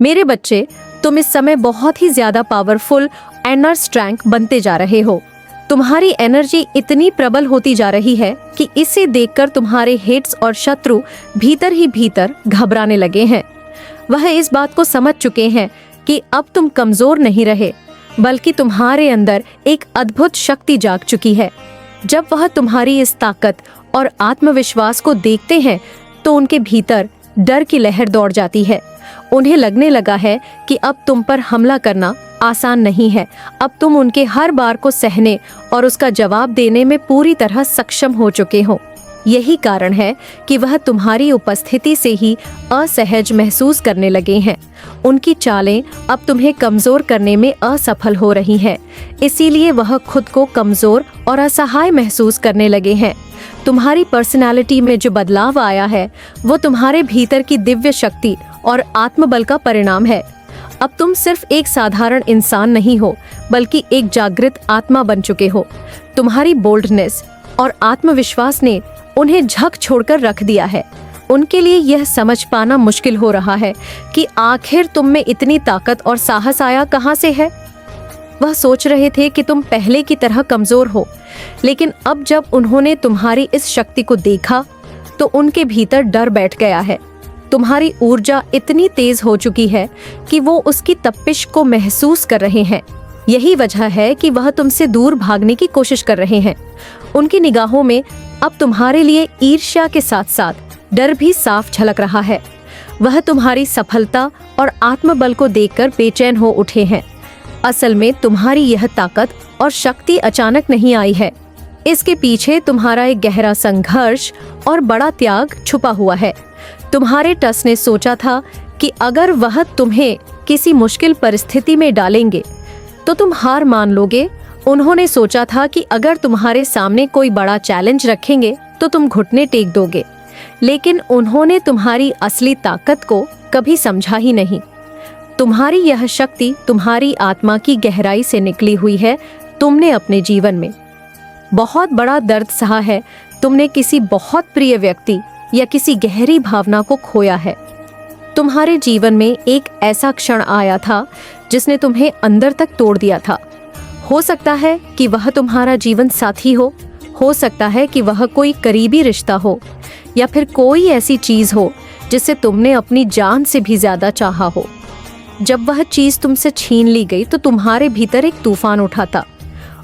मेरे बच्चे, तुम इस समय बहुत ही ज्यादा पावरफुल इनर स्ट्रेंथ बनते जा रहे हो। तुम्हारी एनर्जी इतनी प्रबल होती जा रही है कि इसे देखकर तुम्हारे हेट्स और शत्रु भीतर ही भीतर घबराने लगे हैं। वह इस बात को समझ चुके हैं कि अब तुम कमजोर नहीं रहे, बल्कि तुम्हारे अंदर एक अद्भुत शक्ति जाग चुकी है। जब वह तुम्हारी इस ताकत और आत्मविश्वास को देखते हैं तो उनके भीतर डर की लहर दौड़ जाती है। उन्हें लगने लगा है कि अब तुम पर हमला करना आसान नहीं है। अब तुम उनके हर बार को सहने और उसका जवाब देने में पूरी तरह सक्षम हो चुके हो। यही कारण है कि वह तुम्हारी उपस्थिति से ही असहज महसूस करने लगे हैं। उनकी चालें अब तुम्हें कमजोर करने में असफल हो रही हैं। इसीलिए वह खुद को कमजोर और असहाय महसूस करने लगे हैं। तुम्हारी पर्सनालिटी में जो बदलाव आया है वो तुम्हारे भीतर की दिव्य शक्ति और आत्मबल का परिणाम है। अब तुम सिर्फ एक साधारण इंसान नहीं हो, बल्कि एक जागृत आत्मा बन चुके हो। तुम्हारी बोल्डनेस और आत्मविश्वास ने उन्हें झक छोड़कर रख दिया है। उनके लिए यह समझ पाना मुश्किल हो रहा है कि आखिर तुम में इतनी ताकत और साहस आया कहाँ से है। वह सोच रहे थे कि तुम पहले की तरह कमजोर हो, लेकिन अब जब उन्होंने तुम्हारी इस शक्ति को देखा तो उनके भीतर डर बैठ गया है। तुम्हारी ऊर्जा इतनी तेज हो चुकी है कि वो उसकी तपिश को महसूस कर रहे हैं। यही वजह है कि वह तुमसे दूर भागने की कोशिश कर रहे हैं। उनकी निगाहों में अब तुम्हारे लिए ईर्ष्या के साथ साथ डर भी साफ झलक रहा है। वह तुम्हारी सफलता और आत्मबल को देखकर बेचैन हो उठे हैं। असल में तुम्हारी यह ताकत और शक्ति अचानक नहीं आई है। इसके पीछे तुम्हारा एक गहरा संघर्ष और बड़ा त्याग छुपा हुआ है। तुम्हारे टस ने सोचा था कि अगर वह तुम्हें किसी मुश्किल परिस्थिति में डालेंगे तो तुम हार मान लोगे। उन्होंने सोचा था कि अगर तुम्हारे सामने कोई बड़ा चैलेंज रखेंगे तो तुम घुटने टेक दोगे, लेकिन उन्होंने तुम्हारी असली ताकत को कभी समझा ही नहीं। तुम्हारी यह शक्ति तुम्हारी आत्मा की गहराई से निकली हुई है। तुमने अपने जीवन में बहुत बड़ा दर्द सहा है। तुमने किसी बहुत प्रिय व्यक्ति या किसी गहरी भावना को खोया है। तुम्हारे जीवन में एक ऐसा क्षण आया था जिसने तुम्हें अंदर तक तोड़ दिया था। हो सकता है कि वह तुम्हारा जीवन साथी हो सकता है कि वह कोई करीबी रिश्ता हो, या फिर कोई ऐसी चीज हो जिसे तुमने अपनी जान से भी ज्यादा चाहा हो। जब वह चीज तुमसे छीन ली गई तो तुम्हारे भीतर एक तूफान उठा था।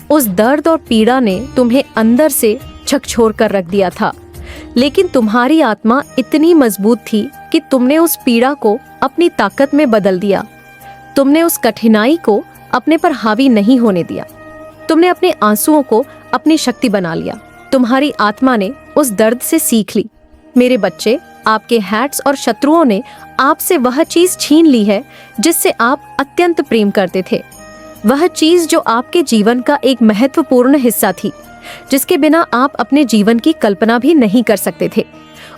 उस दर्द और पीड़ा ने तुम्हें अंदर से झकझोर कर रख दिया था, लेकिन तुम्हारी आत्मा इतनी मजबूत थी कि तुमने उस पीड़ा को अपनी ताकत में बदल दिया। तुमने उस कठिनाई को अपने पर हावी नहीं होने दिया। तुमने अपने आंसुओं को अपनी शक्ति बना लिया। तुम्हारी आत्मा ने उस दर्द से सीख ली। मेरे बच्चे, आपके हैट्स और शत्रुओं ने आपसे वह चीज छीन ली है जिससे आप अत्यंत प्रेम करते थे। वह चीज जो आपके जीवन का एक महत्वपूर्ण हिस्सा थी, जिसके बिना आप अपने जीवन की कल्पना भी नहीं कर सकते थे।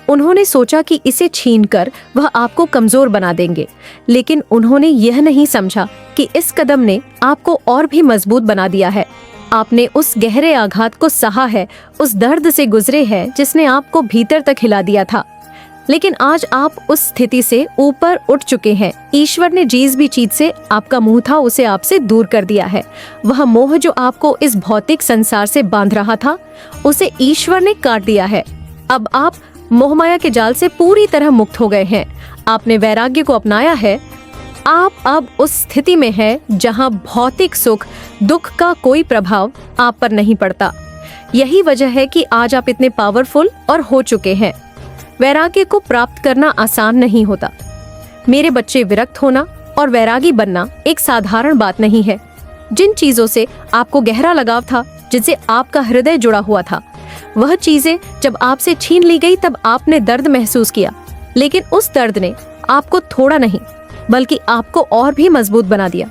उन्होंने सोचा कि इसे छीनकर वह आपको कमजोर बना देंगे, लेकिन उन्होंने यह नहीं समझा कि इस कदम ने आपको और भी मजबूत बना दिया है। आपने उस गहरे आघात को सहा है, उस दर्द से गुजरे हैं जिसने आपको भीतर तक हिला दिया था। लेकिन आज आप उस स्थिति से ऊपर उठ चुके हैं। ईश्वर ने जिस भी चीज से आपका मुंह था उसे आपसे दूर कर दिया है। वह मोह जो आपको इस भौतिक संसार से बांध रहा था, उसे ईश्वर ने काट दिया है। अब आप मोहमाया के जाल से पूरी तरह मुक्त हो गए हैं। आपने वैराग्य को अपनाया है। आप अब उस स्थिति में हैं जहां भौतिक सुख दुख का कोई प्रभाव आप पर नहीं पड़ता। यही वजह है कि आज आप इतने पावरफुल और हो चुके हैं। वैराग्य को प्राप्त करना आसान नहीं होता। मेरे बच्चे, विरक्त होना और वैरागी बनना एक साधारण बात नहीं है। जिन चीजों से आपको गहरा लगाव था, जिनसे आपका हृदय जुड़ा हुआ था, वह चीजें जब आपसे छीन ली गई तब आपने दर्द महसूस किया, लेकिन उस दर्द ने आपको थोड़ा नहीं बल्कि आपको और भी मजबूत बना दिया।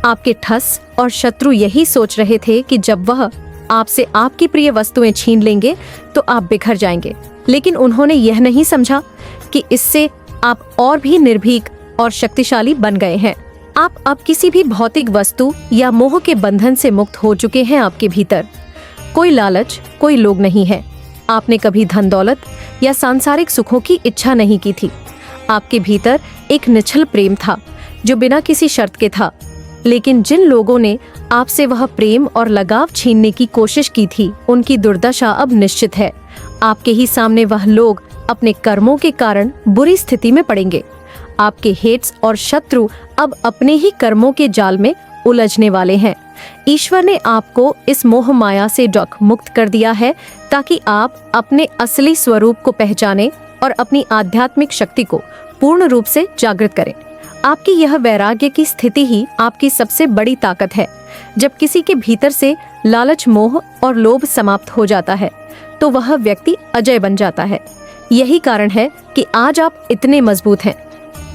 आपके ठस और शत्रु यही सोच रहे थे कि जब वह आपसे आपकी प्रिय वस्तुएं छीन लेंगे तो आप बिखर जाएंगे, लेकिन उन्होंने यह नहीं समझा कि इससे आप और भी निर्भीक और शक्तिशाली बन गए हैं। आप अब किसी भी भौतिक वस्तु या मोह के बंधन से मुक्त हो चुके हैं। आपके भीतर कोई लालच, कोई लोभ नहीं है। आपने कभी धन दौलत या सांसारिक सुखों की इच्छा नहीं की थी। आपके भीतर एक निश्चल प्रेम था जो बिना किसी शर्त के था, लेकिन जिन लोगों ने आपसे वह प्रेम और लगाव छीनने की कोशिश की थी, उनकी दुर्दशा अब निश्चित है। आपके ही सामने वह लोग अपने कर्मों के कारण बुरी स्थिति में पड़ेंगे। आपके हेट्स और शत्रु अब अपने ही कर्मों के जाल में उलझने वाले हैं। ईश्वर ने आपको इस मोह माया से मुक्त कर दिया है ताकि आप अपने असली स्वरूप को पहचानें और अपनी आध्यात्मिक शक्ति को पूर्ण रूप से जागृत करें। आपकी यह वैराग्य की स्थिति ही आपकी सबसे बड़ी ताकत है। जब किसी के भीतर से लालच, मोह और लोभ समाप्त हो जाता है तो वह व्यक्ति अजय बन जाता है। यही कारण है कि आज आप इतने मजबूत हैं।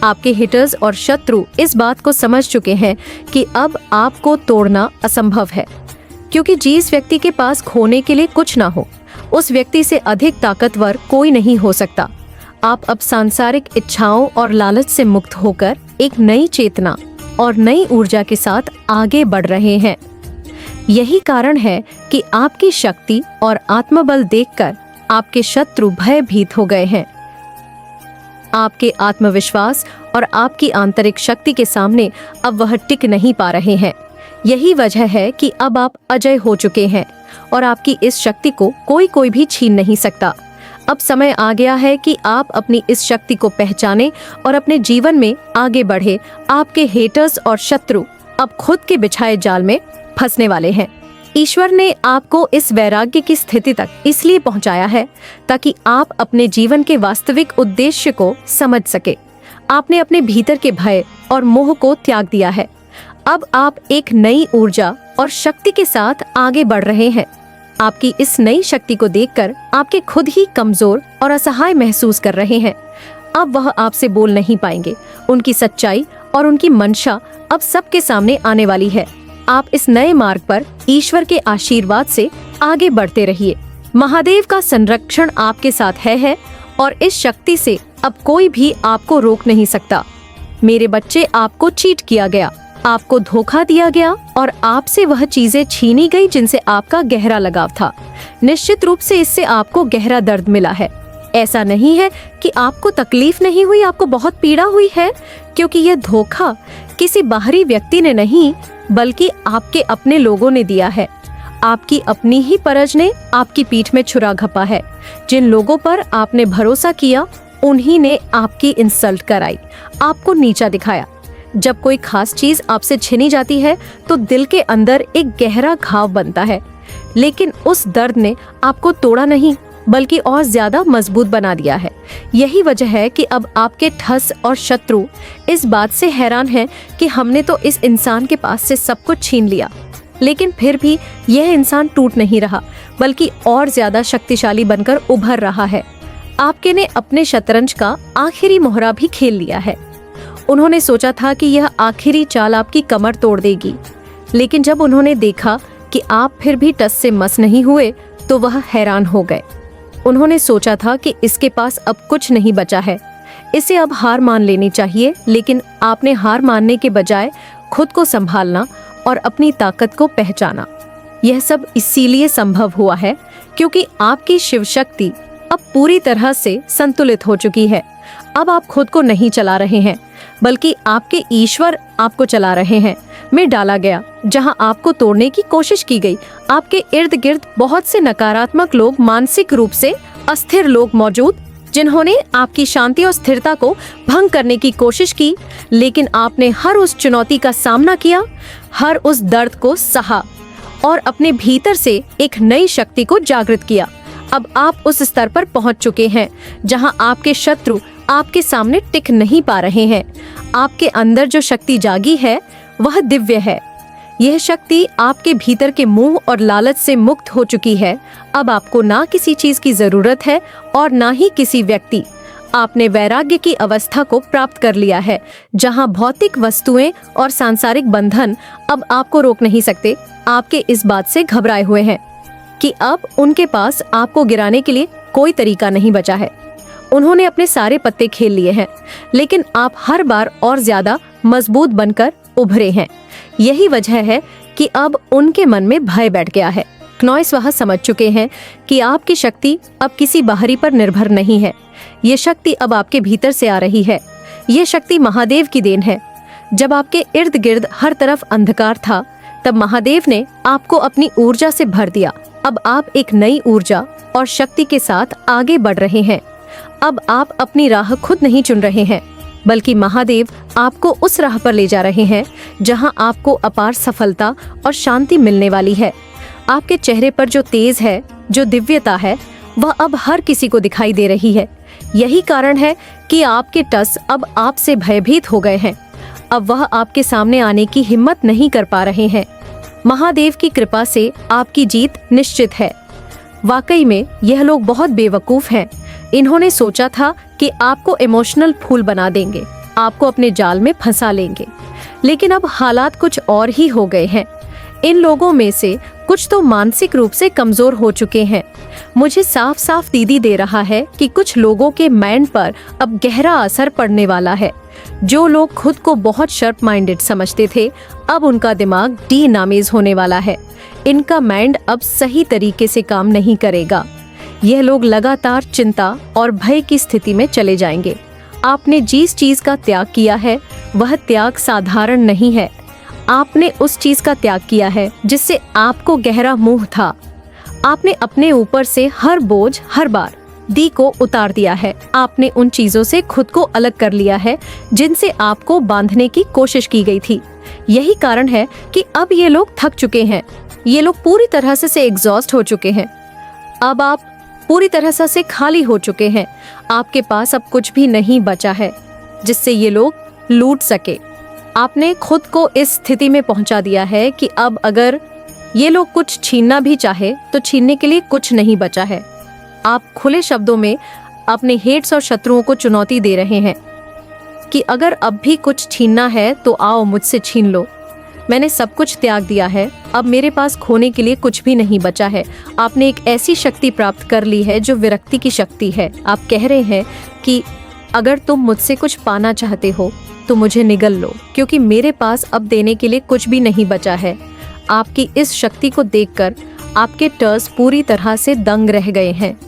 आपके हिटर्स और शत्रु इस बात को समझ चुके हैं कि अब आपको तोड़ना असंभव है, क्योंकि जिस व्यक्ति के पास खोने के लिए कुछ ना हो, उस व्यक्ति से अधिक ताकतवर कोई नहीं हो सकता। आप अब सांसारिक इच्छाओं और लालच से मुक्त होकर एक नई चेतना और नई ऊर्जा के साथ आगे बढ़ रहे हैं। यही कारण है कि आपकी शक्ति और आत्मबल देखकर आपके शत्रु भयभीत हो गए हैं। आपके आत्मविश्वास और आपकी आंतरिक शक्ति के सामने अब वह टिक नहीं पा रहे हैं। यही वजह है कि अब आप अजय हो चुके हैं और आपकी इस शक्ति को कोई भी छीन नहीं सकता। अब समय आ गया है कि आप अपनी इस शक्ति को पहचानें और अपने जीवन में आगे बढ़े। आपके हेटर्स और शत्रु अब खुद के बिछाए जाल में फंसने वाले हैं। ईश्वर ने आपको इस वैराग्य की स्थिति तक इसलिए पहुंचाया है ताकि आप अपने जीवन के वास्तविक उद्देश्य को समझ सके। आपने अपने भीतर के भय और मोह को त्याग दिया है। अब आप एक नई ऊर्जा और शक्ति के साथ आगे बढ़ रहे हैं। आपकी इस नई शक्ति को देखकर आपके खुद ही कमजोर और असहाय महसूस कर रहे हैं। अब वह आपसे बोल नहीं पाएंगे। उनकी सच्चाई और उनकी मंशा अब सबके सामने आने वाली है। आप इस नए मार्ग पर ईश्वर के आशीर्वाद से आगे बढ़ते रहिए। महादेव का संरक्षण आपके साथ है और इस शक्ति से अब कोई भी आपको रोक नहीं सकता। मेरे बच्चे, आपको चीट किया गया, आपको धोखा दिया गया और आपसे वह चीजें छीनी गई जिनसे आपका गहरा लगाव था। निश्चित रूप से इससे आपको गहरा दर्द मिला है। ऐसा नहीं है कि आपको तकलीफ नहीं हुई, आपको बहुत पीड़ा हुई है, क्योंकि यह धोखा किसी बाहरी व्यक्ति ने नहीं बल्कि आपके अपने लोगों ने दिया है। आपकी अपनी ही परज ने आपकी पीठ में छुरा घपा है। जिन लोगों पर आपने भरोसा किया उन्हीं ने आपकी इंसल्ट कराई, आपको नीचा दिखाया। जब कोई खास चीज आपसे छिनी जाती है तो दिल के अंदर एक गहरा घाव बनता है, लेकिन उस दर्द ने आपको तोड़ा नहीं बल्कि और ज्यादा मजबूत बना दिया है। यही वजह है कि अब आपके ठस और शत्रु इस बात से हैरान हैं कि हमने तो इस इंसान के पास से सब कुछ छीन लिया, लेकिन फिर भी यह इंसान टूट नहीं रहा बल्कि और ज्यादा शक्तिशाली बनकर उभर रहा है। आपके ने अपने शतरंज का आखिरी मोहरा भी खेल लिया है। उन्होंने सोचा था कि यह आखिरी चाल आपकी कमर तोड़ देगी, लेकिन जब उन्होंने देखा कि आप फिर भी टस से मस नहीं हुए तो वह हैरान हो गए। उन्होंने सोचा था कि इसके पास अब कुछ नहीं बचा है, इसे अब हार मान लेनी चाहिए, लेकिन आपने हार मानने के बजाय खुद को संभालना और अपनी ताकत को पहचाना। यह सब इसीलिए संभव हुआ है क्योंकि आपकी शिव शक्ति अब पूरी तरह से संतुलित हो चुकी है। अब आप खुद को नहीं चला रहे हैं बल्कि आपके ईश्वर आपको चला रहे हैं। में डाला गया जहां आपको तोड़ने की कोशिश की गई। आपके इर्द गिर्द बहुत से नकारात्मक लोग, मानसिक रूप से अस्थिर लोग मौजूद, जिन्होंने आपकी शांति और स्थिरता को भंग करने की कोशिश की, लेकिन आपने हर उस चुनौती का सामना किया, हर उस दर्द को सहा और अपने भीतर से एक नई शक्ति को जागृत किया। अब आप उस स्तर पर पहुंच चुके हैं जहां आपके शत्रु आपके सामने टिक नहीं पा रहे हैं। आपके अंदर जो शक्ति जागी है वह दिव्य है। यह शक्ति आपके भीतर के मोह और लालच से मुक्त हो चुकी है। अब आपको ना किसी चीज की जरूरत है और ना ही किसी व्यक्ति। आपने वैराग्य की अवस्था को प्राप्त कर लिया है जहां भौतिक वस्तुएं और सांसारिक बंधन अब आपको रोक नहीं सकते। आपके इस बात से घबराए हुए हैं कि अब उनके पास आपको गिराने के लिए कोई तरीका नहीं बचा है। उन्होंने अपने सारे पत्ते खेल लिए हैं, लेकिन आप हर बार और ज्यादा मजबूत बनकर उभरे हैं। यही वजह है कि अब उनके मन में भय बैठ गया है। क्नॉइस वह समझ चुके हैं कि आपकी शक्ति अब किसी बाहरी पर निर्भर नहीं है। ये शक्ति अब आपके भीतर से आ रही है। ये शक्ति महादेव की देन है। जब आपके इर्द गिर्द हर तरफ अंधकार था, तब महादेव ने आपको अपनी ऊर्जा से भर दिया। अब आप एक नई ऊर्जा और शक्ति के साथ आगे बढ़ रहे हैं। अब आप अपनी राह खुद नहीं चुन रहे हैं, बल्कि महादेव आपको उस राह पर ले जा रहे हैं जहां आपको अपार सफलता और शांति मिलने वाली है। आपके चेहरे पर जो तेज है, जो दिव्यता है, वह अब हर किसी को दिखाई दे रही है। यही कारण है कि आपके टस अब आपसे भयभीत हो गए हैं। अब वह आपके सामने आने की हिम्मत नहीं कर पा रहे हैं। महादेव की कृपा से आपकी जीत निश्चित है। वाकई में यह लोग बहुत बेवकूफ हैं। इन्होंने सोचा था कि आपको इमोशनल फूल बना देंगे, आपको अपने जाल में फंसा लेंगे, लेकिन अब हालात कुछ और ही हो गए हैं। इन लोगों में से कुछ तो मानसिक रूप से कमजोर हो चुके हैं। मुझे साफ साफ दीदी दे रहा है कि कुछ लोगों के माइंड पर अब गहरा असर पड़ने वाला है। जो लोग खुद को बहुत शार्प माइंडेड समझते थे, अब उनका दिमाग डीनामेज होने वाला है। इनका माइंड अब सही तरीके से काम नहीं करेगा। यह लोग लगातार चिंता और भय की स्थिति में चले जाएंगे। आपने जिस चीज का त्याग किया है, वह त्याग साधारण नहीं है। आपने उस चीज का त्याग किया है जिससे आपको गहरा मोह था। आपने अपने ऊपर से हर बोझ, हर बार दी को उतार दिया है। आपने उन चीजों से खुद को अलग कर लिया है जिनसे आपको बांधने की कोशिश की गई थी। यही कारण है कि अब ये लोग थक चुके हैं। ये लोग पूरी तरह से एग्जॉस्ट हो चुके हैं। अब आप पूरी तरह से खाली हो चुके हैं। आपके पास अब कुछ भी नहीं बचा है जिससे ये लोग लूट सके। आपने खुद को इस स्थिति में पहुंचा दिया है कि अब अगर ये लोग कुछ छीनना भी चाहे तो छीनने के लिए कुछ नहीं बचा है। आप खुले शब्दों में अपने हेट्स और शत्रुओं को चुनौती दे रहे हैं कि अगर अब भी कुछ छीनना है तो आओ मुझसे छीन लो। मैंने सब कुछ त्याग दिया है, अब मेरे पास खोने के लिए कुछ भी नहीं बचा है। आपने एक ऐसी शक्ति प्राप्त कर ली है जो विरक्ति की शक्ति है। आप कह रहे हैं कि अगर तुम मुझसे कुछ पाना चाहते हो तो मुझे निगल लो, क्योंकि मेरे पास अब देने के लिए कुछ भी नहीं बचा है। आपकी इस शक्ति को देखकर आपके टर्स पूरी तरह से दंग रह गए हैं।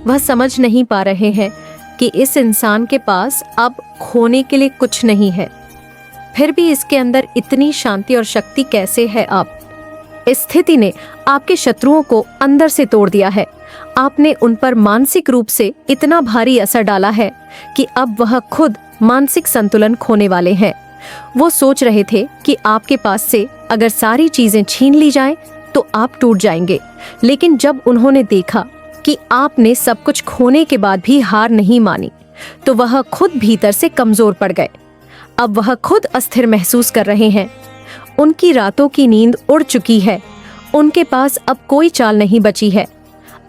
वह समझ नहीं पा रहे हैं कि इस इंसान के पास अब खोने के लिए कुछ नहीं है, फिर भी इसके अंदर इतनी शांति और शक्ति कैसे है। आप इस स्थिति ने आपके शत्रुओं को अंदर से तोड़ दिया है। आपने उन पर मानसिक रूप से इतना भारी असर डाला है कि अब वह खुद मानसिक संतुलन खोने वाले हैं। वो सोच रहे थे कि आपके पास से अगर सारी चीजें छीन ली जाएं तो आप टूट जाएंगे, लेकिन जब उन्होंने देखा कि आपने सब कुछ खोने के बाद भी हार नहीं मानी, तो वह खुद भीतर से कमजोर पड़ गए। अब वह खुद अस्थिर महसूस कर रहे हैं। उनकी रातों की नींद उड़ चुकी है। उनके पास अब कोई चाल नहीं बची है।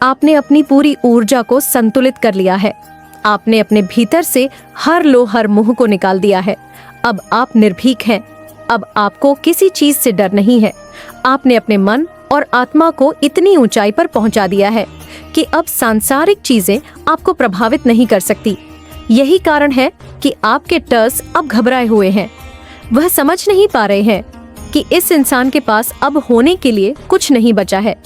आपने अपनी पूरी ऊर्जा को संतुलित कर लिया है। आपने अपने भीतर से हर लो हर मोह को निकाल दिया है। अब आप निर्भीक हैं। अब आपको किसी चीज से डर नहीं है। आपने अपने मन और आत्मा को इतनी ऊंचाई पर पहुंचा दिया है कि अब सांसारिक चीजें आपको प्रभावित नहीं कर सकती। यही कारण है कि आपके टर्स अब घबराए हुए हैं। वह समझ नहीं पा रहे हैं कि इस इंसान के पास अब होने के लिए कुछ नहीं बचा है,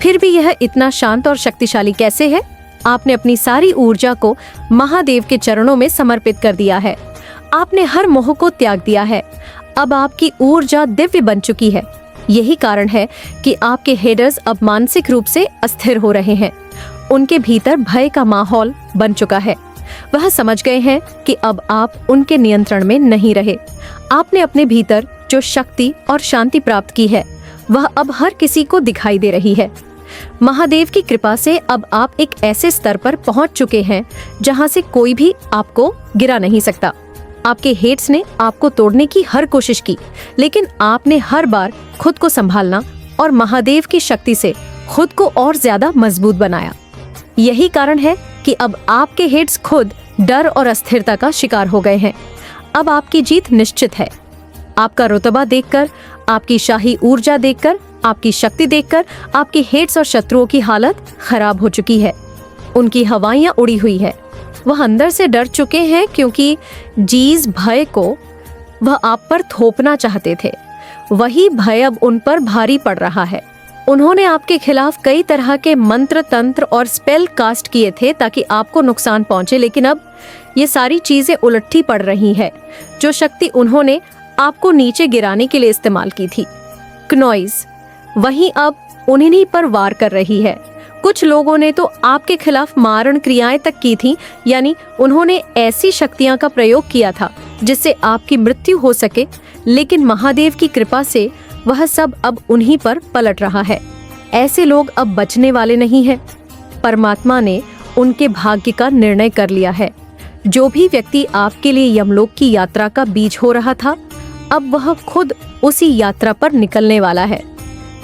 फिर भी यह इतना शांत और शक्तिशाली कैसे है। आपने अपनी सारी ऊर्जा को महादेव के चरणों में समर्पित कर दिया है। आपने हर मोह को त्याग दिया है। अब आपकी ऊर्जा दिव्य बन चुकी है। यही कारण है कि आपके हेडर्स अब मानसिक रूप से अस्थिर हो रहे हैं। उनके भीतर भय का माहौल बन चुका है। वह समझ गए हैं कि अब आप उनके नियंत्रण में नहीं रहे। आपने अपने भीतर जो शक्ति और शांति प्राप्त की है, वह अब हर किसी को दिखाई दे रही है। महादेव की कृपा से अब आप एक ऐसे स्तर पर पहुंच चुके हैं जहां से कोई भी आपको गिरा नहीं सकता। आपके हेट्स ने आपको तोड़ने की हर कोशिश की, लेकिन आपने हर बार खुद को संभालना और महादेव की शक्ति से खुद को और ज्यादा मजबूत बनाया। यही कारण है कि अब आपके हेट्स खुद डर और अस्थिरता का शिकार हो गए हैं। अब आपकी जीत निश्चित है। आपका रुतबा देखकर, आपकी शाही ऊर्जा देखकर, आपकी शक्ति देखकर आपके हेट्स और शत्रुओं की हालत खराब हो चुकी है। उनकी हवाइयां उड़ी हुई है। वह अंदर से डर चुके हैं क्योंकि जिस भय को वह आप पर थोपना चाहते थे, वही भय अब उन पर भारी पड़ रहा है। उन्होंने आपके खिलाफ कई तरह के मंत्र, तंत्र और स्पेल कास्ट किए थे ताकि आपको नुकसान पहुंचे, लेकिन अब ये सारी चीजें उलटी पड़ रही है। जो शक्ति उन्होंने आपको नीचे गिराने के लिए इस्तेमाल की थी, क्नॉइज, वहीं अब उन्हीं पर वार कर रही है। कुछ लोगों ने तो आपके खिलाफ मारण क्रियाएं तक की थी, यानी उन्होंने ऐसी शक्तियां का प्रयोग किया था जिससे आपकी मृत्यु हो सके, लेकिन महादेव की कृपा से वह सब अब उन्हीं पर पलट रहा है। ऐसे लोग अब बचने वाले नहीं हैं। परमात्मा ने उनके भाग्य का निर्णय कर लिया है। जो भी व्यक्ति आपके लिए यमलोक की यात्रा का बीज हो रहा था, अब वह खुद उसी यात्रा पर निकलने वाला है।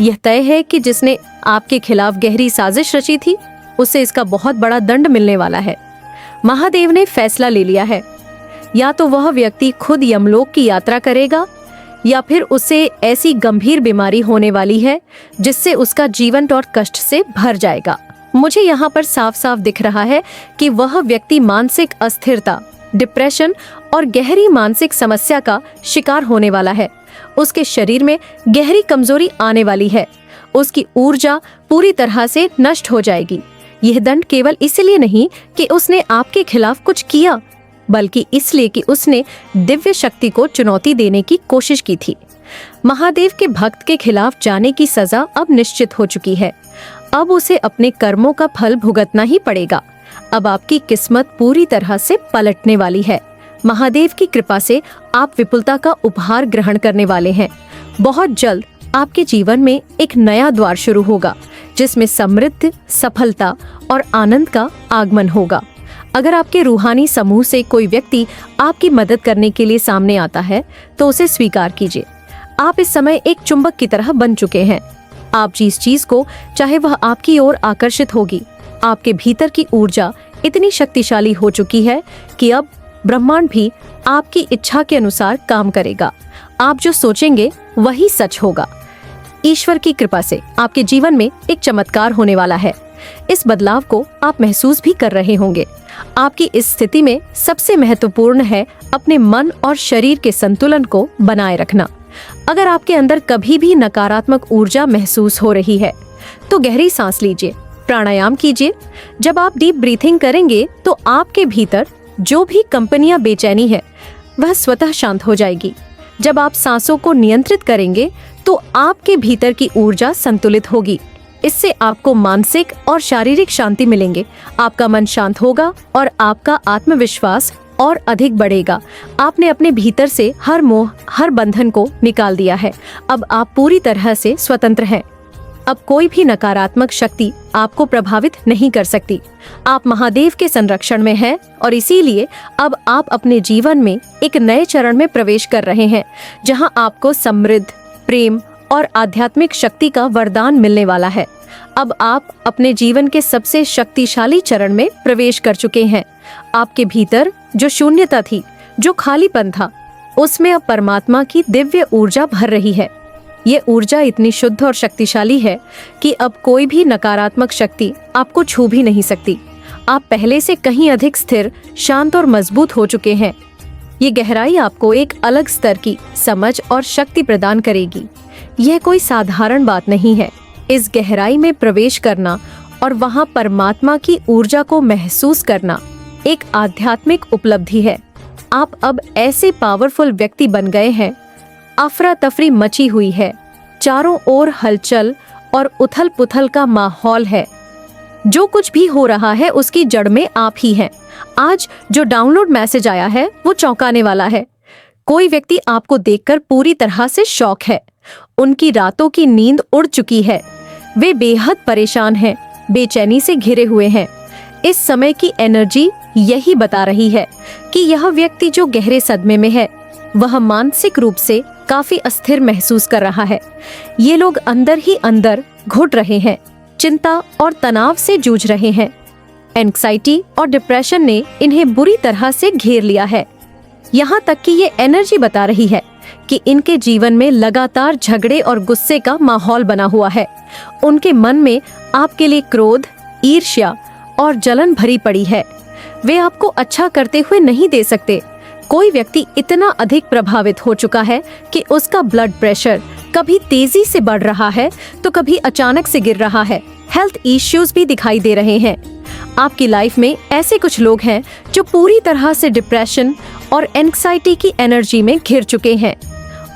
यह तय है कि जिसने आपके खिलाफ गहरी साजिश रची थी, उसे इसका बहुत बड़ा दंड मिलने वाला है। महादेव ने फैसला ले लिया है। या तो वह व्यक्ति खुद यमलोक की यात्रा करेगा, या फिर उसे ऐसी गंभीर बीमारी होने वाली है जिससे उसका जीवन और कष्ट से भर जाएगा। मुझे यहाँ पर साफ साफ दिख रहा है कि वह व्यक्ति मानसिक अस्थिरता, डिप्रेशन और गहरी मानसिक समस्या का शिकार होने वाला है। उसके शरीर में गहरी कमजोरी आने वाली है। उसकी ऊर्जा पूरी तरह से नष्ट हो जाएगी। यह दंड केवल इसलिए नहीं कि उसने आपके खिलाफ कुछ किया, बल्कि इसलिए कि उसने दिव्य शक्ति को चुनौती देने की कोशिश की थी। महादेव के भक्त के खिलाफ जाने की सजा अब निश्चित हो चुकी है। अब उसे अपने कर्मों का फल भुगतना ही पड़ेगा। अब आपकी किस्मत पूरी तरह से पलटने वाली है। महादेव की कृपा से आप विपुलता का उपहार ग्रहण करने वाले हैं। बहुत जल्द आपके जीवन में एक नया द्वार शुरू होगा, जिसमें समृद्धि, सफलता और आनंद का आगमन होगा। अगर आपके रूहानी समूह से कोई व्यक्ति आपकी मदद करने के लिए सामने आता है, तो उसे स्वीकार कीजिए। आप इस समय एक चुंबक की तरह बन चुके हैं। आप जिस चीज को चाहे वह आपकी ओर आकर्षित होगी। आपके भीतर की ऊर्जा इतनी शक्तिशाली हो चुकी है कि अब ब्रह्मांड भी आपकी इच्छा के अनुसार काम करेगा। आप जो सोचेंगे वही सच होगा। ईश्वर की कृपा से आपके जीवन में एक चमत्कार होने वाला है। इस बदलाव को आप महसूस भी कर रहे होंगे। आपकी इस स्थिति में सबसे महत्वपूर्ण है अपने मन और शरीर के संतुलन को बनाए रखना। अगर आपके अंदर कभी भी नकारात्मक ऊर्जा महसूस हो रही है, तो गहरी सांस लीजिए, प्राणायाम कीजिए। जब आप डीप ब्रीथिंग करेंगे, तो आपके भीतर जो भी कंपनियां बेचैनी है, वह स्वतः शांत हो जाएगी। जब आप सांसों को नियंत्रित करेंगे, तो आपके भीतर की ऊर्जा संतुलित होगी। इससे आपको मानसिक और शारीरिक शांति मिलेंगे। आपका मन शांत होगा और आपका आत्मविश्वास और अधिक बढ़ेगा। आपने अपने भीतर से हर मोह, हर बंधन को निकाल दिया है। अब आप पूरी तरह से स्वतंत्र हैं। अब कोई भी नकारात्मक शक्ति आपको प्रभावित नहीं कर सकती। आप महादेव के संरक्षण में हैं और इसीलिए अब आप अपने जीवन में एक नए चरण में प्रवेश कर रहे हैं, जहां आपको समृद्ध, प्रेम और आध्यात्मिक शक्ति का वरदान मिलने वाला है। अब आप अपने जीवन के सबसे शक्तिशाली चरण में प्रवेश कर चुके हैं। आपके भीतर जो शून्यता थी, जो खालीपन था, उसमें अब परमात्मा की दिव्य ऊर्जा भर रही है। ये ऊर्जा इतनी शुद्ध और शक्तिशाली है कि अब कोई भी नकारात्मक शक्ति आपको छू भी नहीं सकती। आप पहले से कहीं अधिक स्थिर, शांत और मजबूत हो चुके हैं। ये गहराई आपको एक अलग स्तर की समझ और शक्ति प्रदान करेगी। यह कोई साधारण बात नहीं है। इस गहराई में प्रवेश करना और वहां परमात्मा की ऊर्जा को महसूस करना एक आध्यात्मिक उपलब्धि है। आप अब ऐसे पावरफुल व्यक्ति बन गए हैं। अफरा तफरी मची हुई है, चारों ओर हलचल और उथल पुथल का माहौल है। जो कुछ भी हो रहा है उसकी जड़ में आप ही हैं। आज जो डाउनलोड मैसेज आया है वो चौंकाने वाला है। कोई व्यक्ति आपको देखकर पूरी तरह से शॉक है। उनकी रातों की नींद उड़ चुकी है। वे बेहद परेशान हैं, बेचैनी से घिरे हुए हैं। इस समय की एनर्जी यही बता रही है कि यह व्यक्ति जो गहरे सदमे में है, वह मानसिक रूप से काफी अस्थिर महसूस कर रहा है। ये लोग अंदर ही अंदर घुट रहे हैं, चिंता और तनाव से जूझ रहे हैं। एंग्जाइटी और डिप्रेशन ने इन्हें बुरी तरह से घेर लिया है। यहाँ तक कि ये एनर्जी बता रही है कि इनके जीवन में लगातार झगड़े और गुस्से का माहौल बना हुआ है। उनके मन में आपके लिए क्रोध, ईर्ष्या और जलन भरी पड़ी है। वे आपको अच्छा करते हुए नहीं दे सकते। कोई व्यक्ति इतना अधिक प्रभावित हो चुका है कि उसका ब्लड प्रेशर कभी तेजी से बढ़ रहा है तो कभी अचानक से गिर रहा है। हेल्थ इश्यूज भी दिखाई दे रहे हैं। आपकी लाइफ में ऐसे कुछ लोग हैं जो पूरी तरह से डिप्रेशन और एंग्जाइटी की एनर्जी में घिर चुके हैं।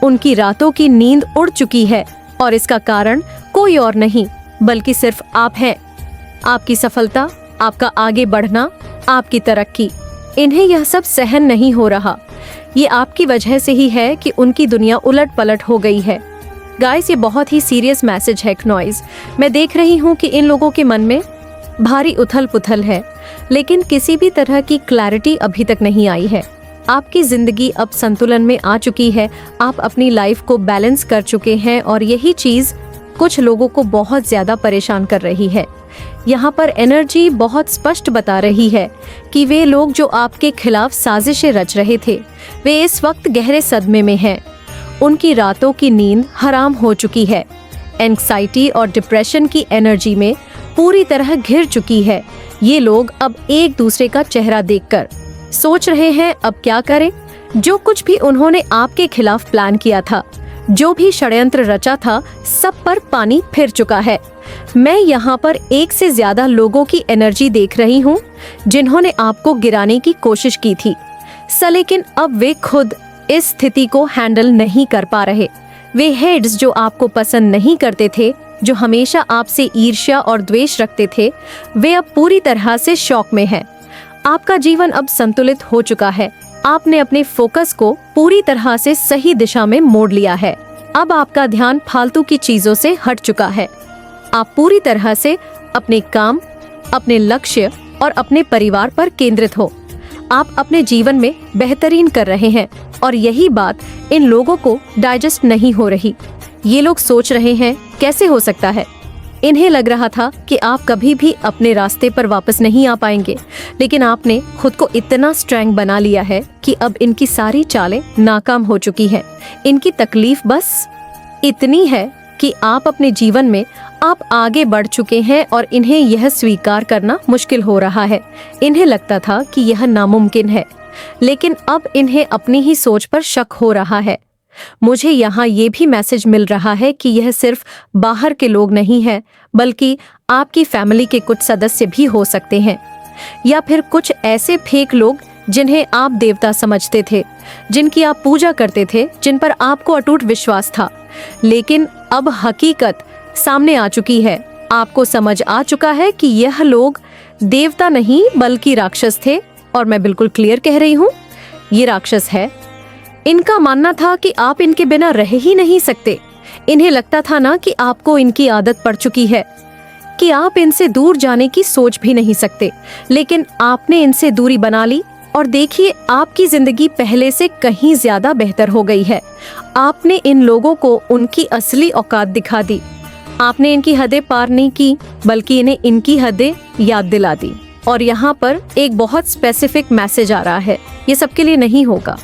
उनकी रातों की नींद उड़ चुकी है और इसका कारण कोई और नहीं बल्कि सिर्फ आप हैं। आपकी सफलता, आपका आगे बढ़ना, आपकी तरक्की, इन्हें यह सब सहन नहीं हो रहा। ये आपकी वजह से ही है कि उनकी दुनिया उलट पलट हो गई है। गाइस, ये बहुत ही सीरियस मैसेज है नॉइज। मैं देख रही हूँ कि इन लोगों के मन में भारी उथल पुथल है, लेकिन किसी भी तरह की क्लैरिटी अभी तक नहीं आई है। आपकी जिंदगी अब संतुलन में आ चुकी है। आप अपनी लाइफ को बैलेंस कर चुके हैं और यही चीज कुछ लोगों को बहुत ज्यादा परेशान कर रही है। यहाँ पर एनर्जी बहुत स्पष्ट बता रही है कि वे लोग जो आपके खिलाफ साजिशें रच रहे थे, वे इस वक्त गहरे सदमे में हैं। उनकी रातों की नींद हराम हो चुकी है। एंग्जाइटी और डिप्रेशन की एनर्जी में पूरी तरह घिर चुकी है। ये लोग अब एक दूसरे का चेहरा देखकर सोच रहे हैं अब क्या करें। जो कुछ भी उन्होंने आपके खिलाफ प्लान किया था, जो भी षड्यंत्र रचा था, सब पर पानी फिर चुका है। मैं यहाँ पर एक से ज्यादा लोगों की एनर्जी देख रही हूँ जिन्होंने आपको गिराने की कोशिश की थी, लेकिन अब वे खुद इस स्थिति को हैंडल नहीं कर पा रहे। वे हेड्स जो आपको पसंद नहीं करते थे, जो हमेशा आपसे ईर्ष्या और द्वेष रखते थे, वे अब पूरी तरह से शॉक में हैं। आपका जीवन अब संतुलित हो चुका है। आपने अपने फोकस को पूरी तरह से सही दिशा में मोड़ लिया है। अब आपका ध्यान फालतू की चीजों से हट चुका है। आप पूरी तरह से अपने काम, अपने लक्ष्य और अपने परिवार पर केंद्रित हो। आप अपने जीवन में बेहतरीन कर रहे हैं और यही बात इन लोगों को डाइजेस्ट नहीं हो रही। ये लोग सोच रहे हैं कैसे हो सकता है। इन्हें लग रहा था कि आप कभी भी अपने रास्ते पर वापस नहीं आ पाएंगे, लेकिन आपने खुद को इतना स्ट्रॉन्ग बना लिया है कि अब इनकी सारी चालें नाकाम हो चुकी हैं। इनकी तकलीफ बस इतनी है कि आप अपने जीवन में आप आगे बढ़ चुके हैं और इन्हें यह स्वीकार करना मुश्किल हो रहा है। इन्हें लगता था कि यह नामुमकिन है, लेकिन अब इन्हें अपनी ही सोच पर शक हो रहा है। मुझे यहाँ ये भी मैसेज मिल रहा है कि यह सिर्फ बाहर के लोग नहीं है, बल्कि आपकी फैमिली के कुछ सदस्य भी हो सकते हैं, या फिर कुछ ऐसे फेक लोग जिन्हें आप देवता समझते थे, जिनकी आप पूजा करते थे, जिन पर आपको अटूट विश्वास था। लेकिन अब हकीकत सामने आ चुकी है। आपको समझ आ चुका है कि यह लोग देवता नहीं बल्कि राक्षस थे, और मैं बिल्कुल क्लियर कह रही हूँ, ये राक्षस है। इनका मानना था कि आप इनके बिना रह ही नहीं सकते। इन्हें लगता था ना कि आपको इनकी आदत पड़ चुकी है, कि आप इनसे दूर जाने की सोच भी नहीं सकते। लेकिन आपने इनसे दूरी बना ली और देखिए, आपकी जिंदगी पहले से कहीं ज्यादा बेहतर हो गई है। आपने इन लोगों को उनकी असली औकात दिखा दी। आपने इनकी हदें पार नहीं की, बल्कि इन्हें इनकी हदें याद दिला दी। और यहाँ पर एक बहुत स्पेसिफिक मैसेज आ रहा है, ये सबके लिए नहीं होगा।